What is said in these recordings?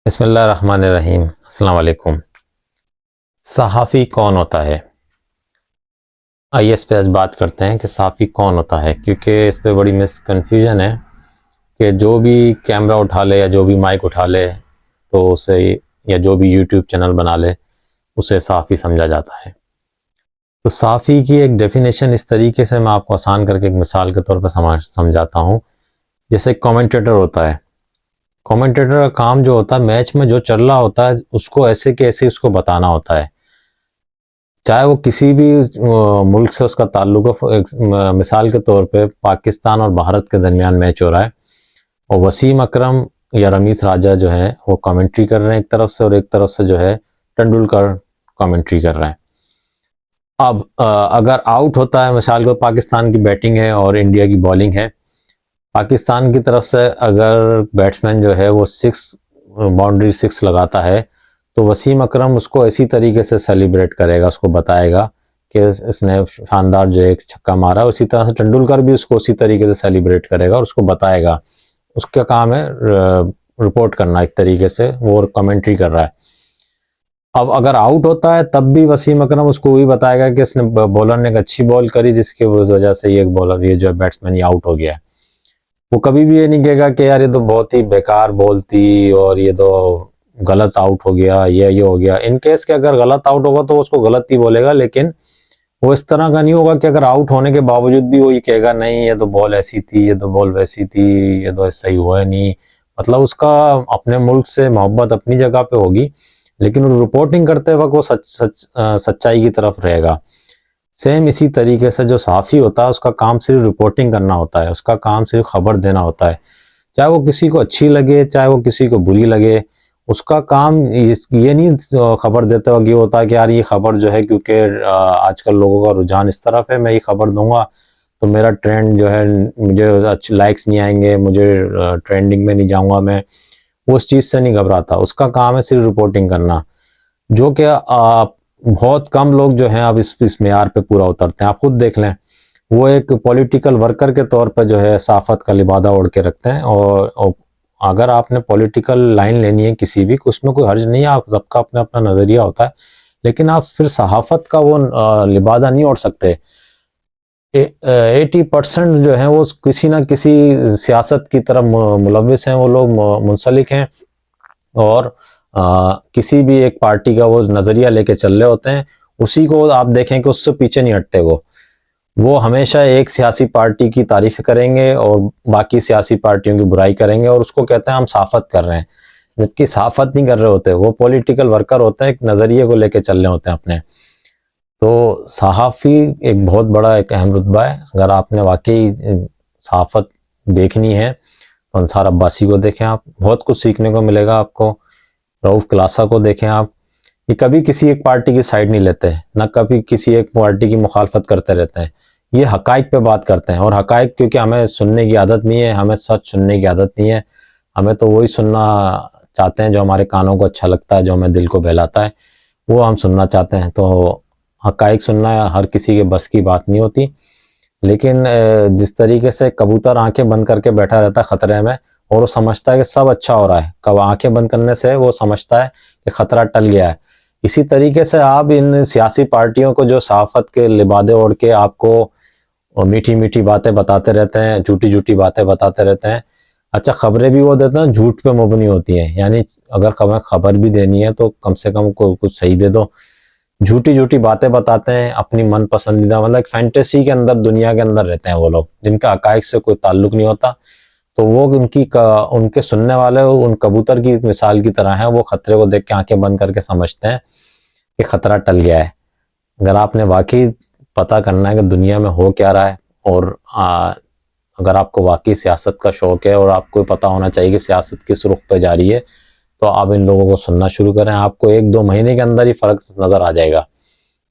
बिस्मिल्लाहिर्रहमानिर्रहीम। अस्सलाम वालेकुम। सहाफ़ी कौन होता है? आइए इस पे आज बात करते हैं कि सहाफ़ी कौन होता है, क्योंकि इस पे बड़ी मिसकन्फ्यूजन है कि जो भी कैमरा उठा ले या जो भी माइक उठा ले तो उसे, या जो भी यूट्यूब चैनल बना ले उसे सहाफ़ी समझा जाता है। तो सहाफ़ी की एक डेफिनेशन इस तरीके से मैं आपको आसान करके एक मिसाल के तौर पर समझाता हूँ। जैसे कमेंटेटर होता है, कमेंटेटर का काम जो होता है, मैच में जो चल रहा होता है उसको ऐसे के ऐसे उसको बताना होता है, चाहे वो किसी भी मुल्क से उसका ताल्लुक हो। मिसाल के तौर पे पाकिस्तान और भारत के दरमियान मैच हो रहा है और वसीम अकरम या रमीज राजा जो है वो कमेंट्री कर रहे हैं एक तरफ से, और एक तरफ से जो है तेंदुलकर कमेंट्री कर रहा है। अब अगर आउट होता है, मिसाल को पाकिस्तान की बैटिंग है और इंडिया की बॉलिंग है, पाकिस्तान की तरफ से अगर बैट्समैन जो है वो बाउंड्री सिक्स लगाता है तो वसीम अकरम उसको इसी तरीके से सेलिब्रेट करेगा, उसको बताएगा कि इसने शानदार जो एक छक्का मारा। उसी तरह से तेंदुलकर भी उसको उसी तरीके से सेलिब्रेट करेगा और उसको बताएगा। उसका काम है रिपोर्ट करना, एक तरीके से वो कमेंट्री कर रहा है। अब अगर आउट होता है तब भी वसीम अकरम उसको वही बताएगा कि इसने बॉलर ने एक अच्छी बॉल करी जिसकी वजह से ये बॉलर, ये जो बैट्समैन ये आउट हो गया है। वो कभी भी ये नहीं कहेगा कि यार ये तो बहुत ही बेकार बॉल थी और ये तो गलत आउट हो गया, ये हो गया। इन केस के अगर गलत आउट होगा तो उसको गलत ही बोलेगा, लेकिन वो इस तरह का नहीं होगा कि अगर आउट होने के बावजूद भी वो ये कहेगा नहीं ये तो बॉल ऐसी थी, ये तो बॉल वैसी थी, ये तो सही हुआ नहीं। मतलब उसका अपने मुल्क से मोहब्बत अपनी जगह पे होगी, लेकिन वो रिपोर्टिंग करते वक्त वो सच्चाई की तरफ रहेगा। सेम इसी तरीके से जो सहाफ़ी होता है उसका काम सिर्फ रिपोर्टिंग करना होता है, उसका काम सिर्फ खबर देना होता है, चाहे वो किसी को अच्छी लगे चाहे वो किसी को बुरी लगे। उसका काम ये नहीं खबर देते वक्त ये होता है कि यार ये खबर जो है, क्योंकि आजकल लोगों का रुझान इस तरफ है, मैं ये खबर दूंगा तो मेरा ट्रेंड जो है, मुझे अच्छे लाइक्स नहीं आएंगे, मुझे ट्रेंडिंग में नहीं जाऊंगा मैं। वो उस चीज़ से नहीं घबराता, उसका काम है सिर्फ रिपोर्टिंग करना, जो कि बहुत कम लोग जो हैं अब इस मेयार पे पूरा उतरते हैं। आप खुद देख लें, वो एक पॉलिटिकल वर्कर के तौर पर जो है सहाफ़त का लिबादा ओढ़ के रखते हैं। और अगर आपने पॉलिटिकल लाइन लेनी है किसी भी, उसमें कोई हर्ज नहीं है, आप सबका अपना अपना नज़रिया होता है, लेकिन आप फिर सहाफ़त का वो लिबादा नहीं ओढ़ सकते। 80% जो है वो किसी ना किसी सियासत की तरफ मुलविस हैं, वो लोग मुंसलिक हैं और किसी भी एक पार्टी का वो नज़रिया लेके चल रहे होते हैं। उसी को आप देखें कि उससे पीछे नहीं हटते। वो हमेशा एक सियासी पार्टी की तारीफ करेंगे और बाकी सियासी पार्टियों की बुराई करेंगे और उसको कहते हैं हम सहाफ़त कर रहे हैं, जबकि सहाफ़त नहीं कर रहे होते, वो पॉलिटिकल वर्कर होते हैं, एक नज़रिए को लेके चल रहे होते हैं अपने। तो सहाफ़ी एक बहुत बड़ा एक अहम रुतबा है। अगर आपने वाकई सहाफ़त देखनी है तो अंसार अब्बासी को देखें, आप बहुत कुछ सीखने को मिलेगा आपको। रऊफ़ क्लासा को देखें आप, ये कभी किसी एक पार्टी की साइड नहीं लेते, ना कभी किसी एक पार्टी की मुखालफत करते रहते हैं। ये हकाइक पे बात करते हैं, और हकाइक क्योंकि हमें सुनने की आदत नहीं है, हमें सच सुनने की आदत नहीं है, हमें तो वही सुनना चाहते हैं जो हमारे कानों को अच्छा लगता है, जो हमें दिल को बहलाता है, वो हम सुनना चाहते हैं। तो हकाइक सुनना हर किसी के बस की बात नहीं होती। लेकिन जिस तरीके से कबूतर आंखें बंद करके बैठा रहता है खतरे में, और वो समझता है कि सब अच्छा हो रहा है, कब आंखें बंद करने से वो समझता है कि खतरा टल गया है। इसी तरीके से आप इन सियासी पार्टियों को जो सहाफ़त के लिबादे ओढ़ के आपको मीठी मीठी बातें बताते रहते हैं, झूठी झूठी बातें बताते रहते हैं, अच्छा खबरें भी वो देते हैं झूठ पे मुबनी होती हैं, यानी अगर हमें खबर भी देनी है तो कम से कम कुछ सही दे दो। झूठी झूठी बातें बताते हैं, अपनी मन पसंदीदा, मतलब एक फैंटेसी के अंदर, दुनिया के अंदर रहते हैं वो लोग, जिनका हकाइक से कोई ताल्लुक नहीं होता। तो वो उनके सुनने वाले उन कबूतर की मिसाल की तरह हैं, वो खतरे को देख के आंखें बंद करके समझते हैं कि खतरा टल गया है। अगर आपने वाकई पता करना है कि दुनिया में हो क्या रहा है, और अगर आपको वाकई सियासत का शौक है और आपको पता होना चाहिए कि सियासत किस रुख पे जा रही है, तो आप इन लोगों को सुनना शुरू करें। आपको 1-2 महीने के अंदर ही फ़र्क नज़र आ जाएगा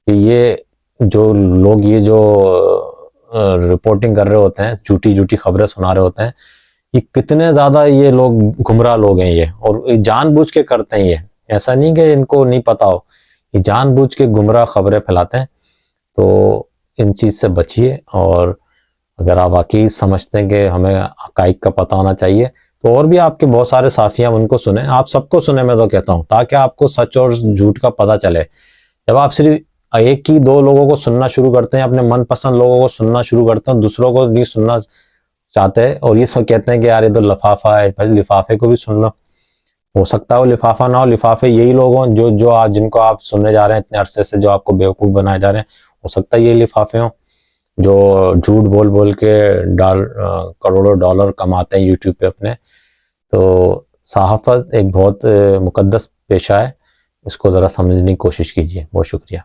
कि ये जो लोग, ये जो रिपोर्टिंग कर रहे होते हैं, झूठी झूठी खबरें सुना रहे होते हैं, ये कितने ज़्यादा ये लोग गुमराह लोग हैं ये, और ये जानबूझ के करते हैं। ये ऐसा नहीं कि इनको नहीं पता हो, ये जानबूझ के गुमराह खबरें फैलाते हैं। तो इन चीज़ से बचिए, और अगर आप वाकई समझते हैं कि हमें हकाइक का पता होना चाहिए, तो और भी आपके बहुत सारे साथी हैं, उनको सुने, आप सबको सुने मैं तो कहता हूँ, ताकि आपको सच और झूठ का पता चले। जब आप सिर्फ एक ही दो लोगों को सुनना शुरू करते हैं, अपने मनपसंद लोगों को सुनना शुरू करते हैं, दूसरों को नहीं सुनना चाहते हैं और ये सब कहते हैं कि यार ये तो लिफाफा है, भाई लिफाफे को भी सुन लो। हो सकता है वो लिफाफा ना हो, लिफाफे यही लोग हों जो आज जिनको आप सुनने जा रहे हैं इतने अरसे से, जो आपको बेवकूफ़ बनाए जा रहे हैं। हो सकता है ये लिफाफे हों जो झूठ बोल बोल के करोड़ों डॉलर कमाते हैं यूट्यूब पे अपने। तो सहाफ़त एक बहुत मुक़द्दस पेशा है, इसको ज़रा समझने की कोशिश कीजिए। बहुत शुक्रिया।